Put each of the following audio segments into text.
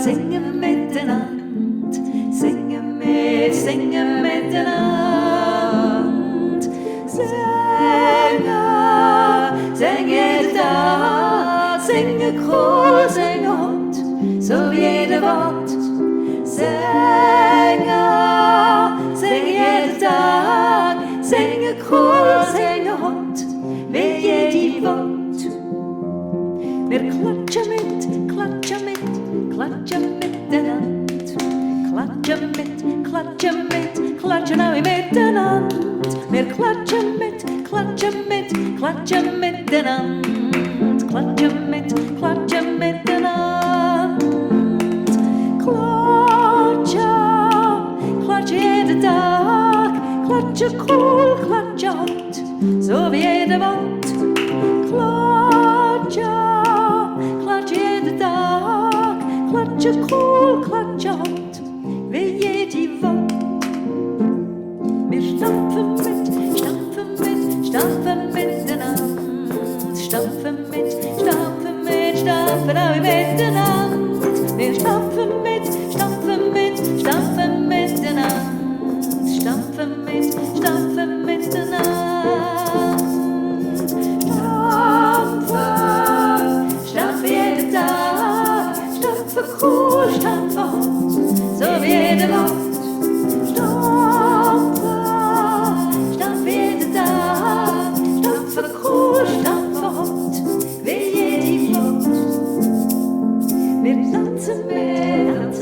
singen miteinander, singen miteinander. Singen jeden Tag, singen cool, singen hot, so wie jeder Wort. Singen jeden Tag, singen cool, singen hot, wie jeder Wort. Wir klatschen miteinander, klatschen alle miteinander. Wir klatschen miteinander, klatschen miteinander, klatschen miteinander. Klatschen jeden Tag, klatschen cool, klatschen hot, so wie jeder Wort. Klatschen jeden Tag, klatschen cool, klatschen hot, wie jede Wort. Wir stampfen miteinander, stampfen alle miteinander. Wir stampfen miteinander, stampfen miteinander. Stampfen jeden Tag, stampfen cool, stampfen hot, so wie jeder Wort. Stampfen jeden Tag, stampfen cool, stampfen hot, wie jeder Wort. Wir tanzen miteinander,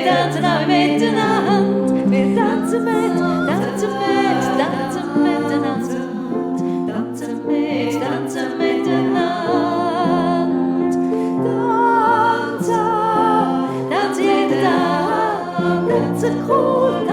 tanzen alle miteinander. Wir tanzen miteinander, tanzen miteinander. Tanzen jeden Tag, tanzen cool.